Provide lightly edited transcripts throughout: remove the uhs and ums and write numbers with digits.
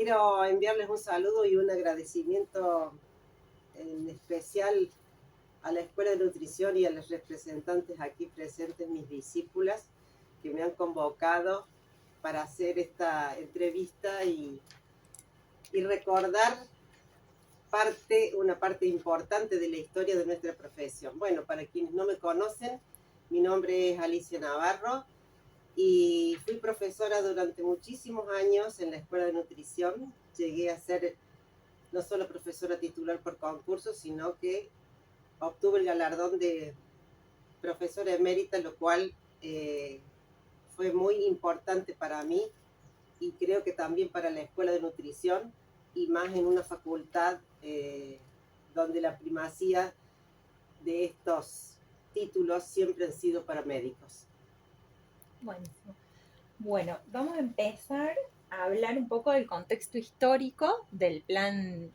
quiero enviarles un saludo y un agradecimiento en especial a la Escuela de Nutrición y a los representantes aquí presentes, mis discípulas, que me han convocado para hacer esta entrevista y recordar una parte importante de la historia de nuestra profesión. Bueno, para quienes no me conocen, mi nombre es Alicia Navarro y fui profesora durante muchísimos años en la Escuela de Nutrición. Llegué a ser no solo profesora titular por concurso, sino que obtuve el galardón de profesora emérita, lo cual fue muy importante para mí y creo que también para la Escuela de Nutrición, y más en una facultad donde la primacía de estos títulos siempre han sido para médicos. Buenísimo. Bueno, vamos a empezar a hablar un poco del contexto histórico del plan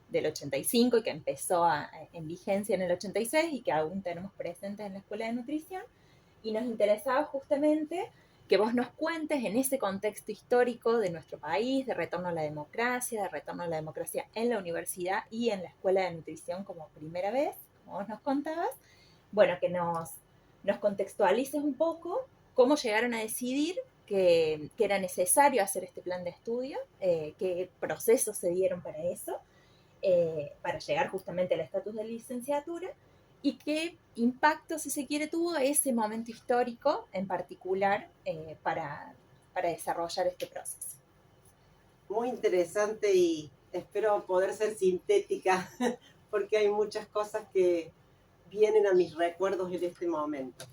del 85 y que empezó en vigencia en el 86 y que aún tenemos presentes en la Escuela de Nutrición. Y nos interesaba justamente que vos nos cuentes en ese contexto histórico de nuestro país, de retorno a la democracia, de retorno a la democracia en la universidad y en la Escuela de Nutrición como primera vez, como vos nos contabas, bueno, que nos contextualices un poco cómo llegaron a decidir que era necesario hacer este plan de estudio, qué procesos se dieron para eso, para llegar justamente al estatus de licenciatura y qué impacto, si se quiere, tuvo ese momento histórico en particular para desarrollar este proceso. Muy interesante y espero poder ser sintética porque hay muchas cosas que vienen a mis recuerdos en este momento.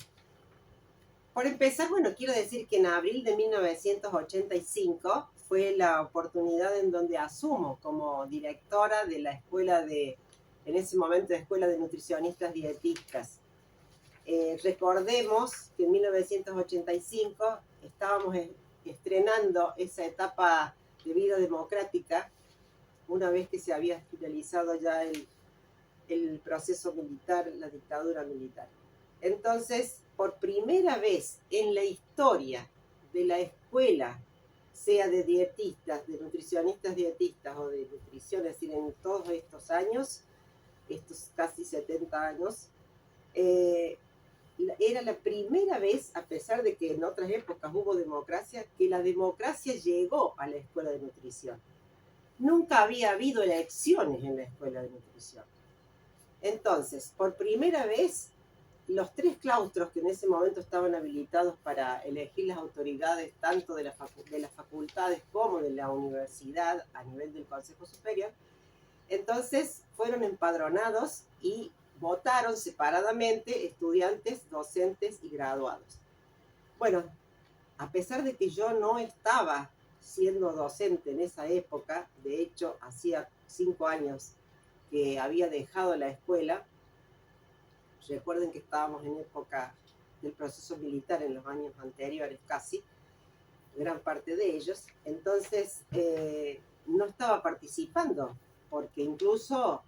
Por empezar, bueno, quiero decir que en abril de 1985 fue la oportunidad en donde asumo como directora de la en ese momento, Escuela de Nutricionistas Dietistas. Recordemos que en 1985 estábamos estrenando esa etapa de vida democrática, una vez que se había finalizado ya el proceso militar, la dictadura militar. Entonces, por primera vez en la historia de la escuela, sea de dietistas, de nutricionistas dietistas o de nutrición, es decir, en todos estos años, estos casi 70 años, era la primera vez, a pesar de que en otras épocas hubo democracia, que la democracia llegó a la escuela de nutrición. Nunca había habido elecciones en la escuela de nutrición. Entonces, por primera vez, los tres claustros que en ese momento estaban habilitados para elegir las autoridades tanto de las facultades como de la universidad a nivel del Consejo Superior, entonces fueron empadronados y votaron separadamente estudiantes, docentes y graduados. Bueno, a pesar de que yo no estaba siendo docente en esa época, de hecho hacía 5 años que había dejado la escuela. Recuerden que estábamos en época del proceso militar en los años anteriores casi, gran parte de ellos. Entonces, no estaba participando, porque incluso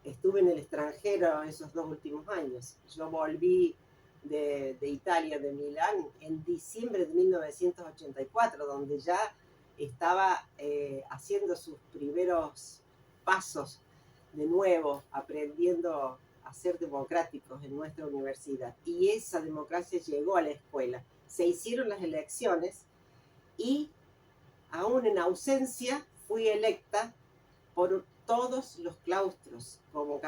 estuve en el extranjero esos 2 últimos años. Yo volví de Italia, de Milán, en diciembre de 1984, donde ya estaba haciendo sus primeros pasos de nuevo, aprendiendo a ser democráticos en nuestra universidad. Y esa democracia llegó a la escuela. Se hicieron las elecciones y, aún en ausencia, fui electa por todos los claustros como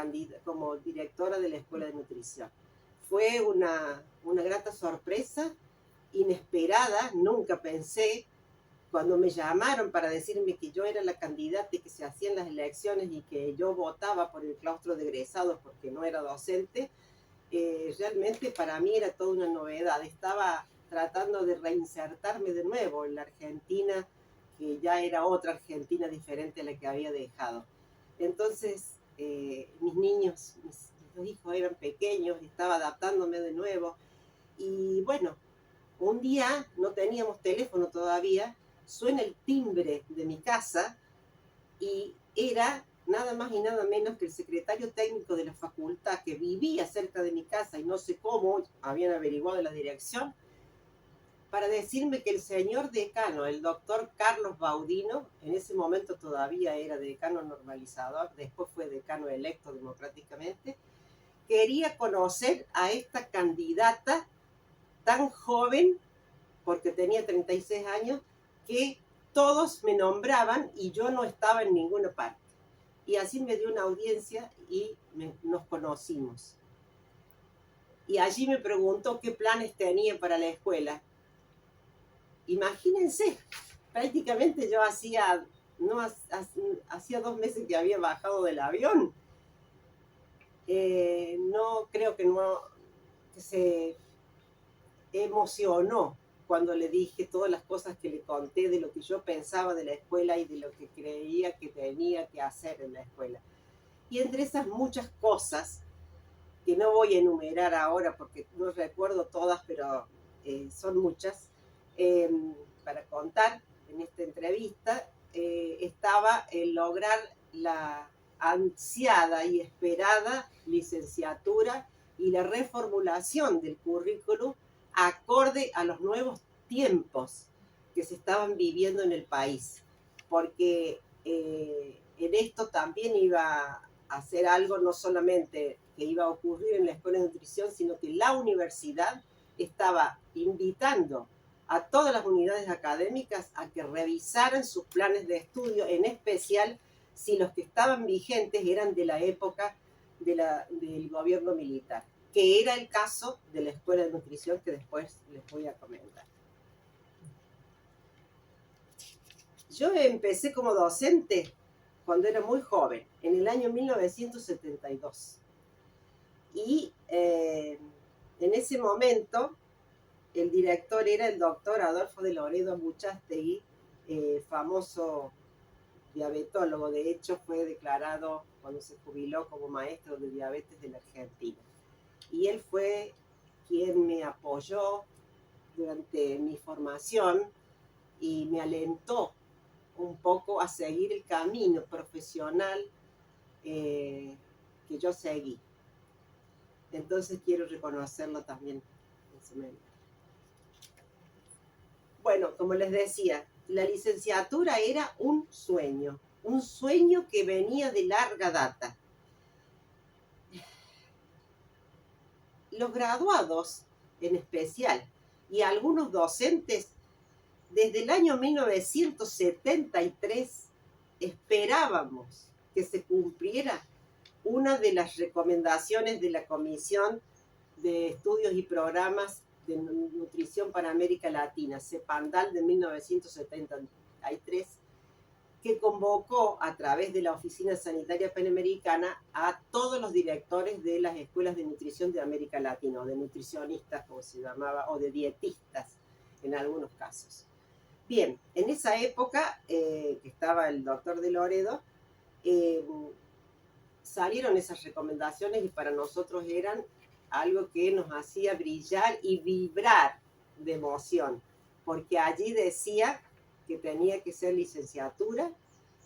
directora de la Escuela de Nutrición. Fue una grata sorpresa, inesperada, nunca pensé. Cuando me llamaron para decirme que yo era la candidata y que se hacían las elecciones y que yo votaba por el claustro de egresados porque no era docente, realmente para mí era toda una novedad. Estaba tratando de reinsertarme de nuevo en la Argentina, que ya era otra Argentina diferente a la que había dejado. Entonces, mis niños, mis dos hijos eran pequeños, estaba adaptándome de nuevo. Y bueno, un día no teníamos teléfono todavía, suena el timbre de mi casa y era nada más y nada menos que el secretario técnico de la facultad, que vivía cerca de mi casa y no sé cómo habían averiguado la dirección, para decirme que el señor decano, el doctor Carlos Baudino, en ese momento todavía era decano normalizador, después fue decano electo democráticamente, quería conocer a esta candidata tan joven, porque tenía 36 años, que todos me nombraban y yo no estaba en ninguna parte. Y así me dio una audiencia y nos conocimos. Y allí me preguntó qué planes tenía para la escuela. Imagínense, prácticamente yo hacía 2 meses que había bajado del avión. No creo que se emocionó cuando le dije todas las cosas que le conté de lo que yo pensaba de la escuela y de lo que creía que tenía que hacer en la escuela. Y entre esas muchas cosas, que no voy a enumerar ahora porque no recuerdo todas, pero son muchas, para contar en esta entrevista, estaba el lograr la ansiada y esperada licenciatura y la reformulación del currículum acorde a los nuevos tiempos que se estaban viviendo en el país, porque en esto también iba a hacer algo, no solamente que iba a ocurrir en la Escuela de Nutrición, sino que la universidad estaba invitando a todas las unidades académicas a que revisaran sus planes de estudio, en especial si los que estaban vigentes eran de la época del gobierno militar, que era el caso de la Escuela de Nutrición que después les voy a comentar. Yo empecé como docente cuando era muy joven, en el año 1972. Y en ese momento el director era el doctor Adolfo de Loredo Muchastegui, famoso diabetólogo. De hecho, fue declarado cuando se jubiló como maestro de diabetes de la Argentina. Y él fue quien me apoyó durante mi formación y me alentó un poco a seguir el camino profesional que yo seguí. Entonces quiero reconocerlo también en su memoria. Bueno, como les decía, la licenciatura era un sueño que venía de larga data. Los graduados, en especial, y algunos docentes, desde el año 1973 esperábamos que se cumpliera una de las recomendaciones de la Comisión de Estudios y Programas de Nutrición para América Latina, CEPANDAL, de 1973, que convocó a través de la Oficina Sanitaria Panamericana a todos los directores de las escuelas de nutrición de América Latina, o de nutricionistas, como se llamaba, o de dietistas en algunos casos. Bien, en esa época que estaba el doctor de Loredo, salieron esas recomendaciones y para nosotros eran algo que nos hacía brillar y vibrar de emoción, porque allí decía que tenía que ser licenciatura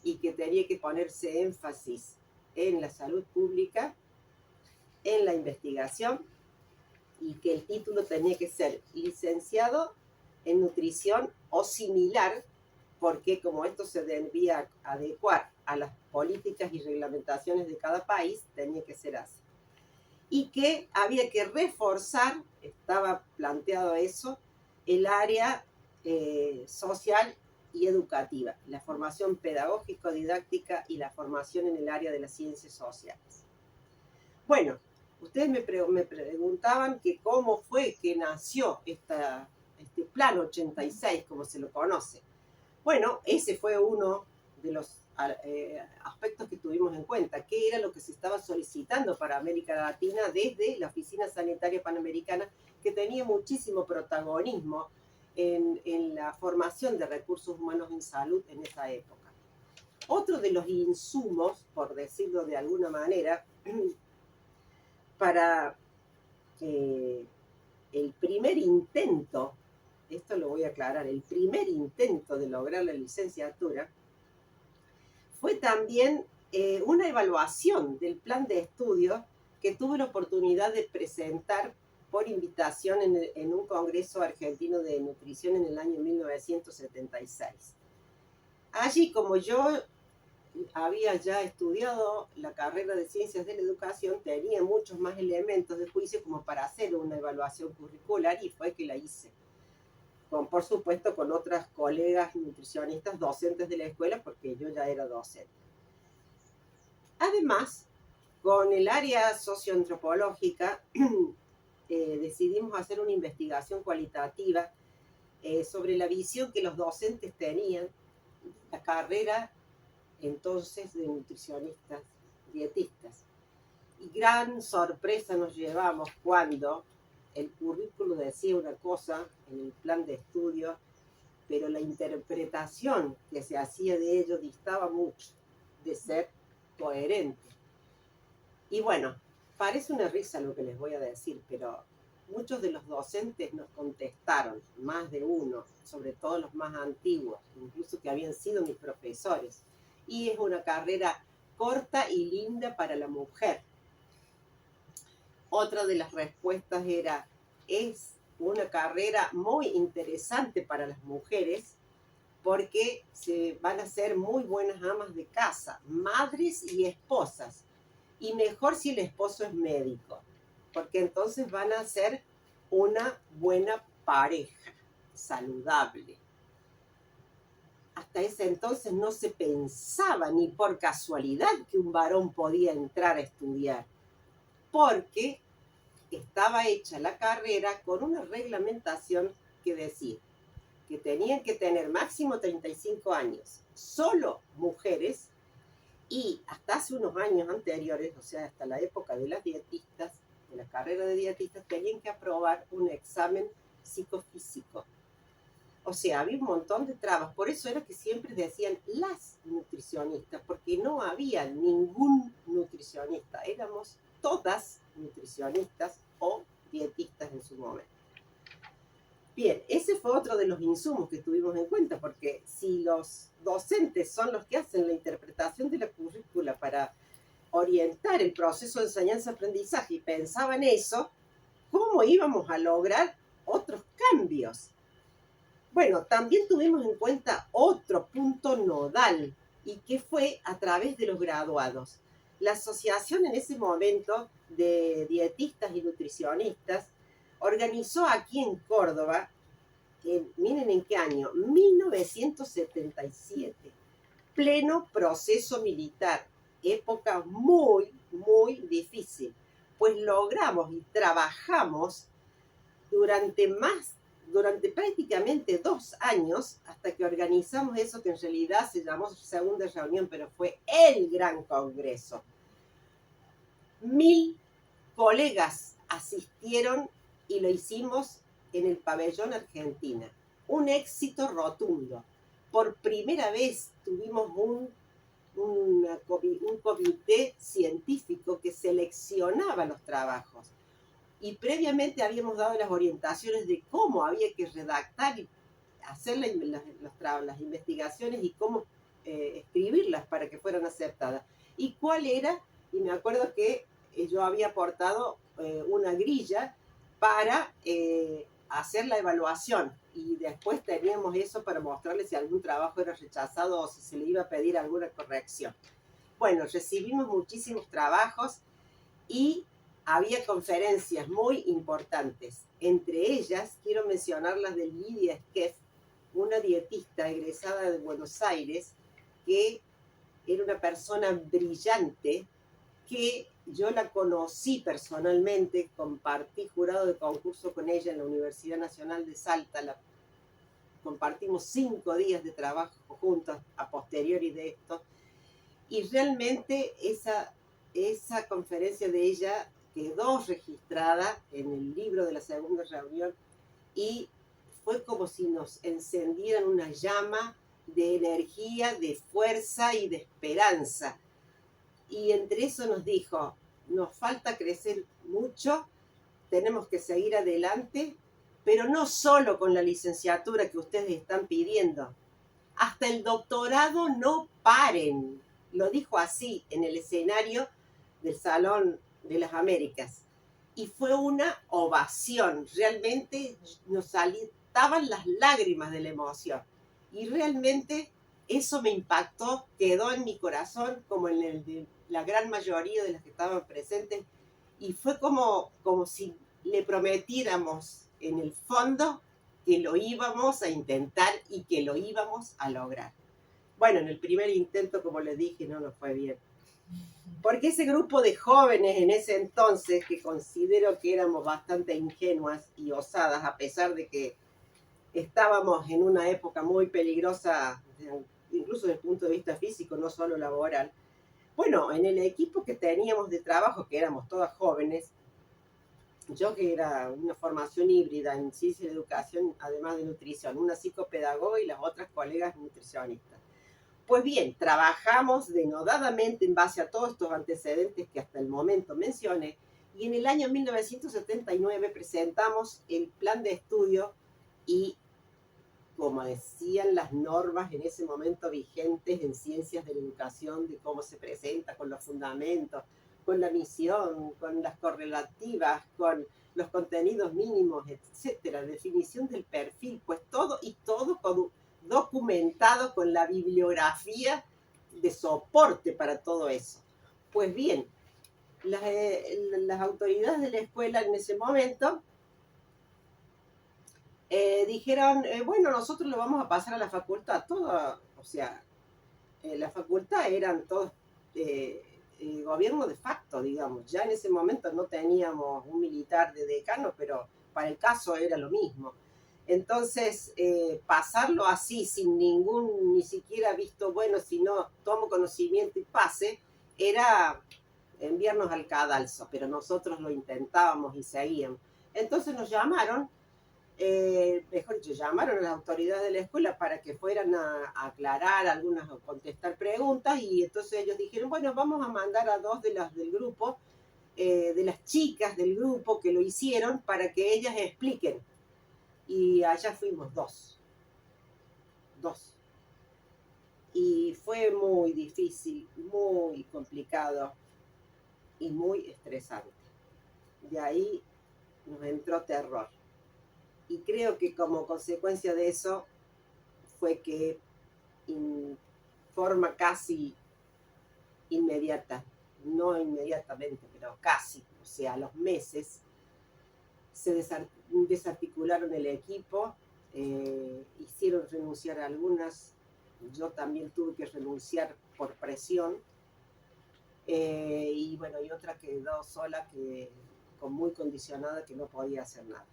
y que tenía que ponerse énfasis en la salud pública, en la investigación, y que el título tenía que ser licenciado en nutrición o similar, porque como esto se debía adecuar a las políticas y reglamentaciones de cada país, tenía que ser así. Y que había que reforzar, estaba planteado eso, el área social y educativa, la formación pedagógico-didáctica y la formación en el área de las ciencias sociales. Bueno, ustedes me preguntaban que cómo fue que nació este plan 86, como se lo conoce. Bueno, ese fue uno de los aspectos que tuvimos en cuenta, qué era lo que se estaba solicitando para América Latina desde la Oficina Sanitaria Panamericana, que tenía muchísimo protagonismo en la formación de recursos humanos en salud en esa época. Otro de los insumos, por decirlo de alguna manera, para el primer intento, esto lo voy a aclarar, el primer intento de lograr la licenciatura, fue también una evaluación del plan de estudio que tuve la oportunidad de presentar por invitación en un congreso argentino de nutrición en el año 1976. Allí, como yo había ya estudiado la carrera de Ciencias de la Educación, tenía muchos más elementos de juicio como para hacer una evaluación curricular, y fue que la hice. Por supuesto, con otras colegas nutricionistas, docentes de la escuela, porque yo ya era docente. Además, con el área socioantropológica, decidimos hacer una investigación cualitativa sobre la visión que los docentes tenían de la carrera entonces de nutricionistas, dietistas. Y gran sorpresa nos llevamos cuando el currículo decía una cosa en el plan de estudio, pero la interpretación que se hacía de ello distaba mucho de ser coherente. Y bueno, parece una risa lo que les voy a decir, pero muchos de los docentes nos contestaron, más de uno, sobre todo los más antiguos, incluso que habían sido mis profesores. Y es una carrera corta y linda para la mujer. Otra de las respuestas era, es una carrera muy interesante para las mujeres porque se van a ser muy buenas amas de casa, madres y esposas. Y mejor si el esposo es médico, porque entonces van a ser una buena pareja, saludable. Hasta ese entonces no se pensaba ni por casualidad que un varón podía entrar a estudiar, porque estaba hecha la carrera con una reglamentación que decía que tenían que tener máximo 35 años, solo mujeres, y hasta hace unos años anteriores, o sea, hasta la época de las dietistas, de la carrera de dietistas, tenían que aprobar un examen psicofísico. O sea, había un montón de trabas. Por eso era que siempre decían las nutricionistas, porque no había ningún nutricionista. Éramos todas nutricionistas o dietistas en su momento. Bien, ese fue otro de los insumos que tuvimos en cuenta, porque si los docentes son los que hacen la interpretación de la currícula para orientar el proceso de enseñanza-aprendizaje y pensaban eso, ¿cómo íbamos a lograr otros cambios? Bueno, también tuvimos en cuenta otro punto nodal, y que fue a través de los graduados. La asociación en ese momento de dietistas y nutricionistas organizó aquí en Córdoba, miren en qué año, 1977, pleno proceso militar, época muy, muy difícil, pues logramos y trabajamos durante prácticamente 2 años, hasta que organizamos eso que en realidad se llamó segunda reunión, pero fue el gran congreso. 1000 colegas asistieron y lo hicimos en el pabellón Argentina. Un éxito rotundo. Por primera vez tuvimos un comité científico que seleccionaba los trabajos. Y previamente habíamos dado las orientaciones de cómo había que redactar y hacer las investigaciones y cómo escribirlas para que fueran aceptadas. Y cuál era, y me acuerdo que yo había aportado una grilla para hacer la evaluación, y después teníamos eso para mostrarles si algún trabajo era rechazado o si se le iba a pedir alguna corrección. Bueno, recibimos muchísimos trabajos y había conferencias muy importantes. Entre ellas, quiero mencionar las de Lidia Esquef, una dietista egresada de Buenos Aires, que era una persona brillante, que yo la conocí personalmente, compartí jurado de concurso con ella en la Universidad Nacional de Salta, compartimos 5 días de trabajo juntos a posteriori de esto, y realmente esa conferencia de ella quedó registrada en el libro de la segunda reunión, y fue como si nos encendieran una llama de energía, de fuerza y de esperanza. Y entre eso nos dijo, nos falta crecer mucho, tenemos que seguir adelante, pero no solo con la licenciatura que ustedes están pidiendo, hasta el doctorado no paren. Lo dijo así en el escenario del Salón de las Américas. y fue una ovación. Realmente nos saltaban las lágrimas de la emoción. Y realmente eso me impactó, quedó en mi corazón como en el de la gran mayoría de los que estaban presentes. Y fue como si le prometiéramos en el fondo que lo íbamos a intentar y que lo íbamos a lograr. Bueno, en el primer intento, como les dije, no nos fue bien. Porque ese grupo de jóvenes en ese entonces, que considero que éramos bastante ingenuas y osadas, a pesar de que estábamos en una época muy peligrosa, incluso desde el punto de vista físico, no solo laboral. Bueno, en el equipo que teníamos de trabajo, que éramos todas jóvenes, yo que era una formación híbrida en ciencia y educación, además de nutrición, una psicopedagoga y las otras colegas nutricionistas. Pues bien, trabajamos denodadamente en base a todos estos antecedentes que hasta el momento mencioné, y en el año 1979 presentamos el plan de estudio y, como decían las normas en ese momento vigentes en ciencias de la educación, de cómo se presenta, con los fundamentos, con la misión, con las correlativas, con los contenidos mínimos, etcétera, definición del perfil, pues todo y todo documentado con la bibliografía de soporte para todo eso. Pues bien, las autoridades de la escuela en ese momento dijeron, bueno, nosotros lo vamos a pasar a la facultad, toda, o sea, la facultad eran todos gobierno de facto, digamos. Ya en ese momento no teníamos un militar de decano, pero para el caso era lo mismo. Entonces, pasarlo así, sin ningún, ni siquiera visto bueno, sino tomo conocimiento y pase, era enviarnos al cadalso, pero nosotros lo intentábamos y seguíamos. Entonces nos llamaron, mejor dicho, llamaron a las autoridades de la escuela para que fueran a aclarar algunas o contestar preguntas, y entonces ellos dijeron, bueno, vamos a mandar a dos de las del grupo, de las chicas del grupo que lo hicieron, para que ellas expliquen. Y allá fuimos dos. Y fue muy difícil, muy complicado y muy estresante. De ahí nos entró terror. Y creo que como consecuencia de eso fue que en forma casi inmediata, no inmediatamente, pero casi, o sea, a los meses, se desarticularon el equipo, hicieron renunciar a algunas, yo también tuve que renunciar por presión, y bueno, y otra quedó sola, muy condicionada, que no podía hacer nada.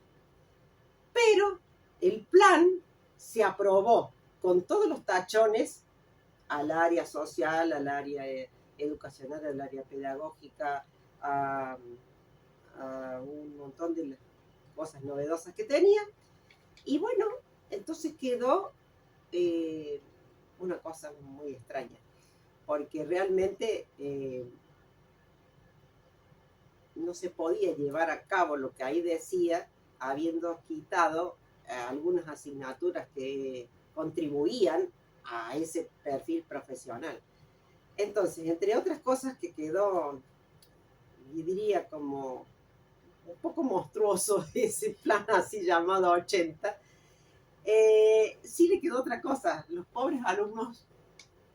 Pero el plan se aprobó con todos los tachones al área social, al área educacional, al área pedagógica, a un montón de cosas novedosas que tenía. Y bueno, entonces quedó una cosa muy extraña, porque realmente no se podía llevar a cabo lo que ahí decía, habiendo quitado algunas asignaturas que contribuían a ese perfil profesional. Entonces, entre otras cosas que quedó, y diría como un poco monstruoso ese plan así llamado 80, sí le quedó otra cosa. Los pobres alumnos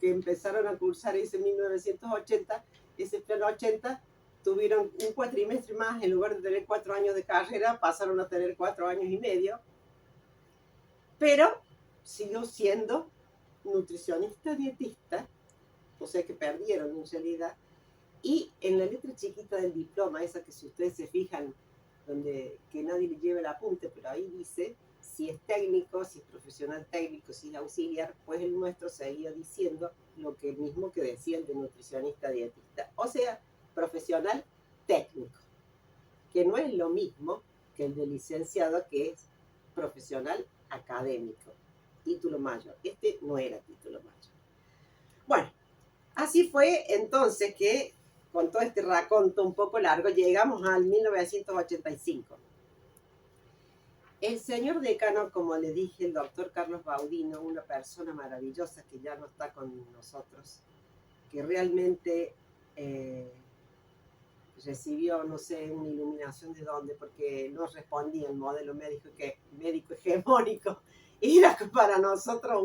que empezaron a cursar ese 1980, ese plan 80, tuvieron un cuatrimestre más, en lugar de tener 4 años de carrera, pasaron a tener 4 años y medio, pero siguió siendo nutricionista dietista, o sea que perdieron en realidad. Y en la letra chiquita del diploma, esa que si ustedes se fijan, donde que nadie le lleve el apunte, pero ahí dice si es técnico, si es profesional técnico, si es auxiliar, pues el nuestro seguía diciendo lo que mismo que decía el de nutricionista dietista, o sea, profesional técnico, que no es lo mismo que el de licenciado, que es profesional académico, título mayor. Este no era título mayor. Bueno, así fue entonces que, con todo este raconto un poco largo, llegamos al 1985. El señor decano, como le dije, el doctor Carlos Baudino, una persona maravillosa que ya no está con nosotros, que realmente recibió, no sé, una iluminación de dónde, porque no respondía el modelo médico hegemónico. Era para nosotros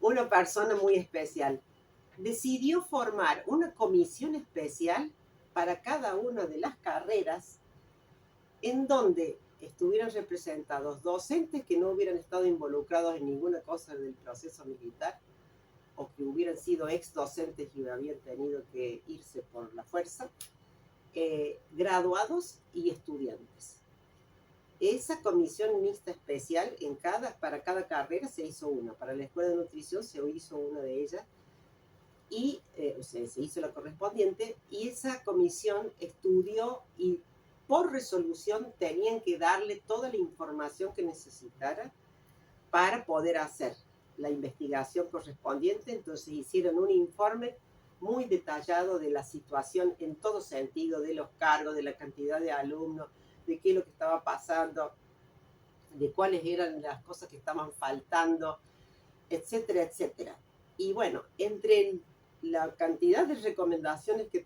una persona muy especial. Decidió formar una comisión especial para cada una de las carreras en donde estuvieran representados docentes que no hubieran estado involucrados en ninguna cosa del proceso militar o que hubieran sido ex docentes y habían tenido que irse por la fuerza, graduados y estudiantes. Esa comisión mixta especial para cada carrera se hizo una. Para la escuela de nutrición se hizo una de ellas y se hizo la correspondiente, y esa comisión estudió y por resolución tenían que darle toda la información que necesitara para poder hacer la investigación correspondiente. Entonces hicieron un informe muy detallado de la situación en todo sentido, de los cargos, de la cantidad de alumnos, de qué es lo que estaba pasando, de cuáles eran las cosas que estaban faltando, etcétera, etcétera. Y bueno, entre la cantidad de recomendaciones que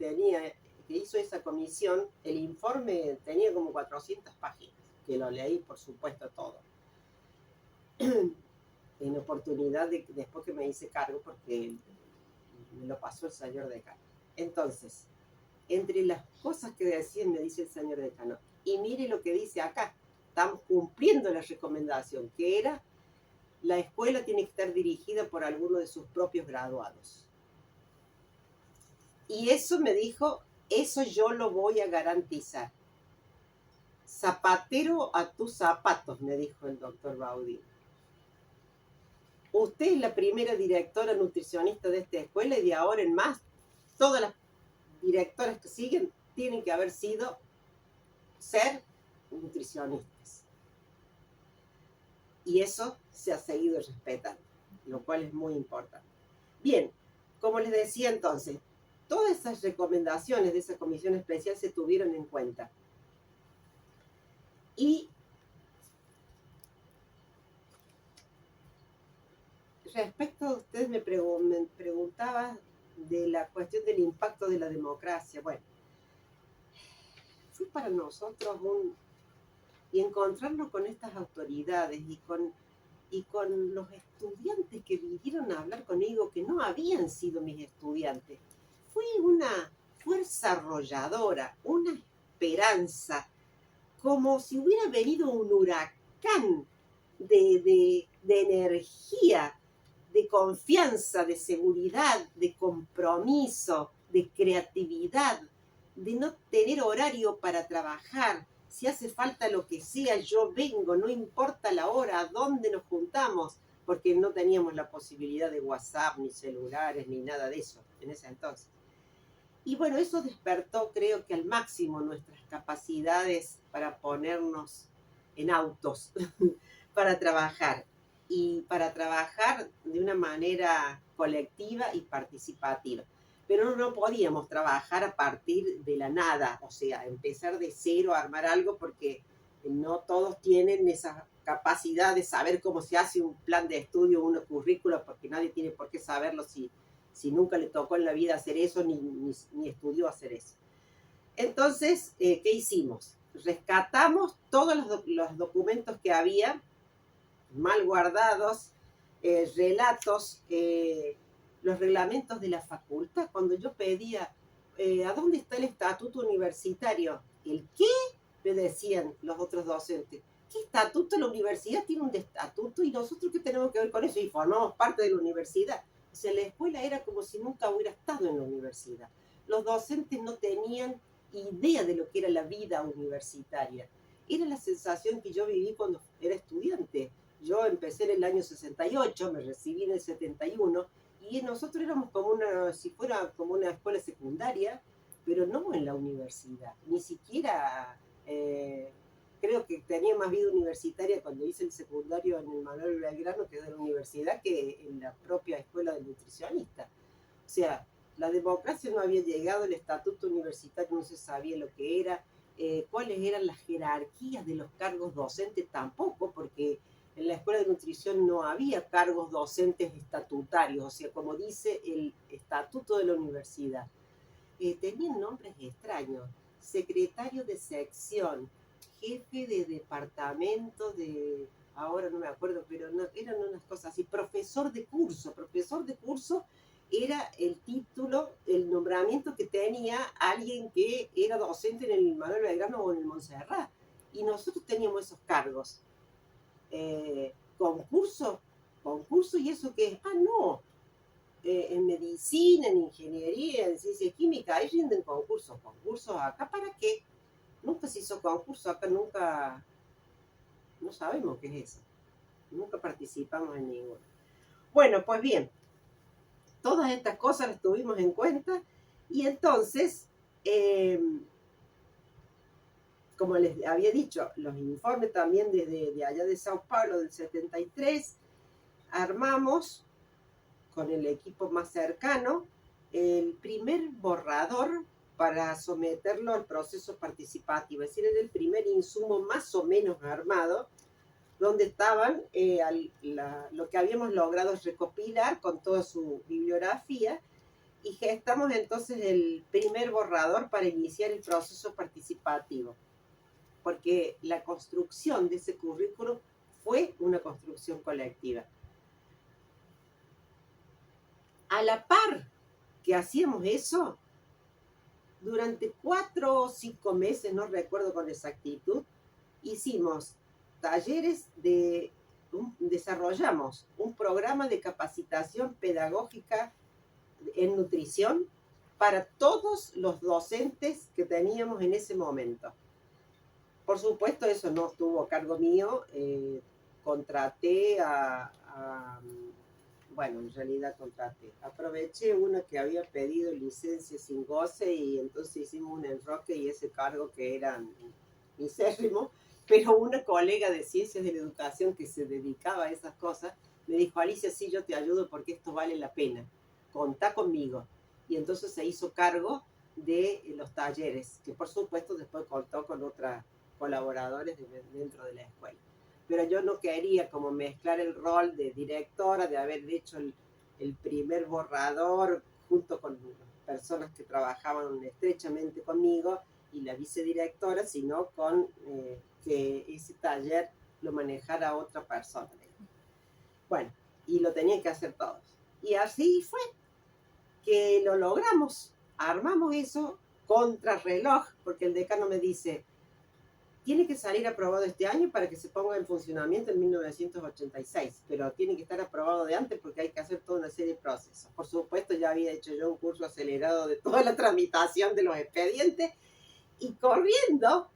hizo esa comisión, el informe tenía como 400 páginas, que lo leí, por supuesto, todo. En oportunidad después que me hice cargo, porque me lo pasó el señor decano. Entonces, entre las cosas que decían, me dice el señor decano, y mire lo que dice acá, estamos cumpliendo la recomendación, que era: la escuela tiene que estar dirigida por alguno de sus propios graduados. Y eso me dijo, eso yo lo voy a garantizar. Zapatero a tus zapatos, me dijo el doctor Baudí. Usted es la primera directora nutricionista de esta escuela y de ahora en más, todas las directoras que siguen tienen que ser nutricionistas. Y eso se ha seguido respetando, lo cual es muy importante. Bien, como les decía entonces, todas esas recomendaciones de esa comisión especial se tuvieron en cuenta. Y respecto a ustedes me preguntaba de la cuestión del impacto de la democracia. Bueno, fue para nosotros y encontrarnos con estas autoridades y con los estudiantes que vinieron a hablar conmigo, que no habían sido mis estudiantes. Fue una fuerza arrolladora, una esperanza, como si hubiera venido un huracán de energía, de confianza, de seguridad, de compromiso, de creatividad, de no tener horario para trabajar. Si hace falta lo que sea, yo vengo, no importa la hora, a dónde nos juntamos, porque no teníamos la posibilidad de WhatsApp, ni celulares, ni nada de eso en ese entonces. Y bueno, eso despertó, creo que al máximo, nuestras capacidades para ponernos en autos, para trabajar, y para trabajar de una manera colectiva y participativa. Pero no podíamos trabajar a partir de la nada, o sea, empezar de cero a armar algo, porque no todos tienen esa capacidad de saber cómo se hace un plan de estudio, una currícula, porque nadie tiene por qué saberlo si nunca le tocó en la vida hacer eso, ni estudió hacer eso. Entonces, ¿qué hicimos? Rescatamos todos los documentos que había, mal guardados, relatos, los reglamentos de la facultad. Cuando yo pedía, ¿a dónde está el estatuto universitario? ¿El qué? Me decían los otros docentes. ¿Qué estatuto? La universidad tiene un estatuto, y nosotros qué tenemos que ver con eso, y formamos parte de la universidad. O sea, la escuela era como si nunca hubiera estado en la universidad. Los docentes no tenían idea de lo que era la vida universitaria. Era la sensación que yo viví cuando era estudiante. Yo empecé en el año 68, me recibí en el 71, y nosotros éramos si fuera como una escuela secundaria, pero no en la universidad, ni siquiera, creo que tenía más vida universitaria cuando hice el secundario en el Manuel Belgrano, que es de la universidad, que en la propia escuela de nutricionista. O sea, la democracia no había llegado, el estatuto universitario no se sabía lo que era, cuáles eran las jerarquías de los cargos docentes tampoco, porque en la escuela de nutrición no había cargos docentes estatutarios, o sea, como dice el estatuto de la universidad. tenían nombres extraños. Secretario de sección, jefe de departamento de, ahora no me acuerdo, pero no, eran unas cosas así, profesor de curso. Profesor de curso era el título, el nombramiento que tenía alguien que era docente en el Manuel Belgrano o en el Montserrat. Y nosotros teníamos esos cargos. Concurso, ¿y eso qué es? Ah, no, en medicina, en ingeniería, en ciencia química, ahí rinden concursos. ¿Concursos acá para qué? Nunca se hizo concurso, acá nunca, no sabemos qué es eso. Nunca participamos en ninguno. Bueno, pues bien, todas estas cosas las tuvimos en cuenta y entonces, como les había dicho, los informes también desde de allá de Sao Paulo del 73, armamos con el equipo más cercano el primer borrador para someterlo al proceso participativo, es decir, era el primer insumo más o menos armado, donde estaban lo que habíamos logrado recopilar con toda su bibliografía, y gestamos entonces el primer borrador para iniciar el proceso participativo, porque la construcción de ese currículo fue una construcción colectiva. A la par que hacíamos eso, durante 4 o 5 meses, no recuerdo con exactitud, hicimos talleres desarrollamos un programa de capacitación pedagógica en nutrición para todos los docentes que teníamos en ese momento. Por supuesto, eso no estuvo a cargo mío, contraté bueno, en realidad aproveché una que había pedido licencia sin goce y entonces hicimos un enroque y ese cargo que era misérrimo, pero una colega de ciencias de la educación que se dedicaba a esas cosas me dijo: Alicia, sí, yo te ayudo porque esto vale la pena, contá conmigo. Y entonces se hizo cargo de los talleres, que por supuesto después contó con otros colaboradores dentro de la escuela. Pero yo no quería como mezclar el rol de directora, de haber hecho el primer borrador junto con personas que trabajaban estrechamente conmigo y la vicedirectora, sino con que ese taller lo manejara otra persona. Bueno, y lo tenían que hacer todos. Y así fue que lo logramos. Armamos eso contra reloj, porque el decano me dice: tiene que salir aprobado este año para que se ponga en funcionamiento en 1986, pero tiene que estar aprobado de antes porque hay que hacer toda una serie de procesos. Por supuesto, ya había hecho yo un curso acelerado de toda la tramitación de los expedientes y corriendo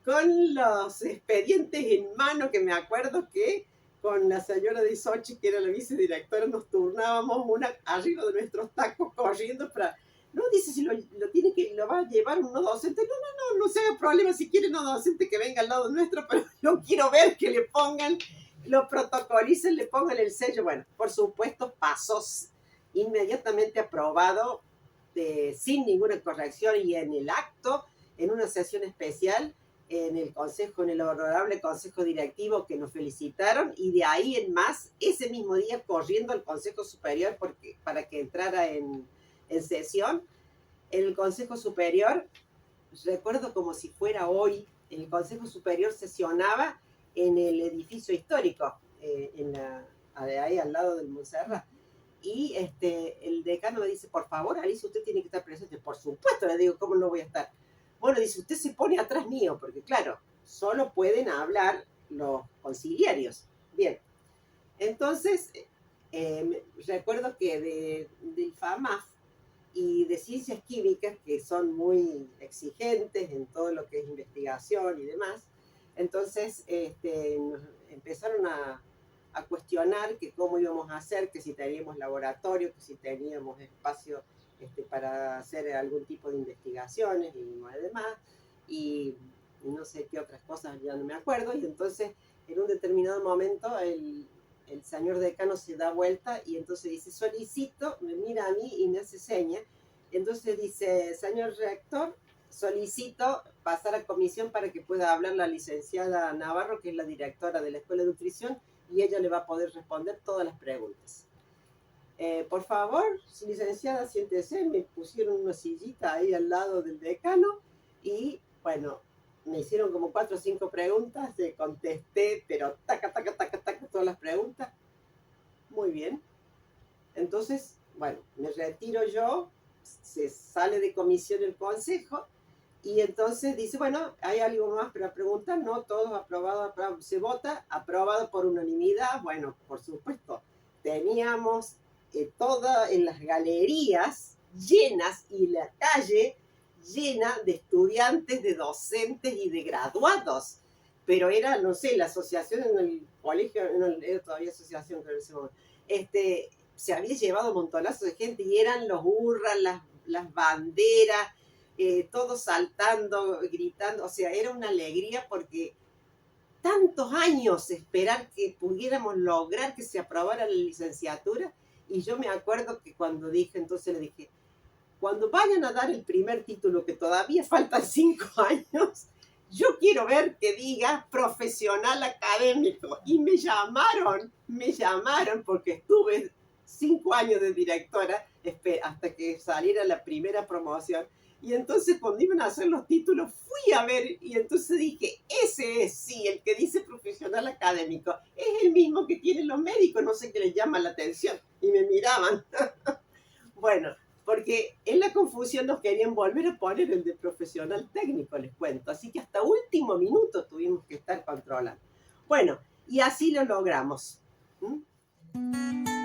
con los expedientes en mano, que me acuerdo que con la señora de Sochi, que era la vicedirectora, nos turnábamos una arriba de nuestros tacos corriendo para... No, dice, si lo va a llevar uno docente. No se haga problema, si quiere uno docente que venga al lado nuestro, pero yo quiero ver que le pongan, lo protocolicen, le pongan el sello. Bueno, por supuesto, pasó inmediatamente aprobado, sin ninguna corrección, y en el acto, en una sesión especial, en el honorable consejo directivo, que nos felicitaron, y de ahí en más, ese mismo día corriendo al Consejo Superior para que entrara en sesión. En el Consejo Superior, recuerdo como si fuera hoy, el Consejo Superior sesionaba en el edificio histórico, ahí al lado del Montserrat. Y el decano me dice: por favor, Alicia, usted tiene que estar presente. Por supuesto, le digo, ¿cómo no voy a estar? Bueno, dice, usted se pone atrás mío, porque claro, solo pueden hablar los conciliarios. Bien, entonces, recuerdo que del FAMAF y de ciencias químicas, que son muy exigentes en todo lo que es investigación y demás, entonces nos empezaron a cuestionar que cómo íbamos a hacer, que si teníamos laboratorio, que si teníamos espacio para hacer algún tipo de investigaciones y demás, y no sé qué otras cosas, ya no me acuerdo. Y entonces en un determinado momento el señor decano se da vuelta y entonces dice: solicito, me mira a mí y me hace seña. Entonces dice: señor rector, solicito pasar a comisión para que pueda hablar la licenciada Navarro, que es la directora de la Escuela de Nutrición, y ella le va a poder responder todas las preguntas. Por favor, licenciada, siéntese. Me pusieron una sillita ahí al lado del decano y bueno, me hicieron como 4 o 5 preguntas, le contesté, pero taca, taca, taca, taca, todas las preguntas. Muy bien. Entonces, bueno, me retiro yo, se sale de comisión el consejo y entonces dice, bueno, ¿hay algo más para preguntar? No, todos aprobados, se vota, aprobado por unanimidad. Bueno, por supuesto, teníamos todas en las galerías llenas y la calle llena de estudiantes, de docentes y de graduados. Pero era, no sé, la asociación en el colegio, no, era todavía asociación, creo, en ese momento, se había llevado montonazos de gente y eran los hurras, las banderas, todos saltando, gritando, o sea, era una alegría porque tantos años esperar que pudiéramos lograr que se aprobara la licenciatura. Y yo me acuerdo que cuando dije, entonces le dije, cuando vayan a dar el primer título, que todavía faltan 5 años, yo quiero ver que diga profesional académico. Y me llamaron porque estuve 5 años de directora hasta que saliera la primera promoción. Y entonces cuando iban a hacer los títulos fui a ver y entonces dije, ese es, sí, el que dice profesional académico, es el mismo que tienen los médicos, no sé qué les llama la atención. Y me miraban. Bueno, porque en la confusión nos querían volver a poner el de profesional técnico, les cuento. Así que hasta último minuto tuvimos que estar controlando. Bueno, y así lo logramos. ¿Mm?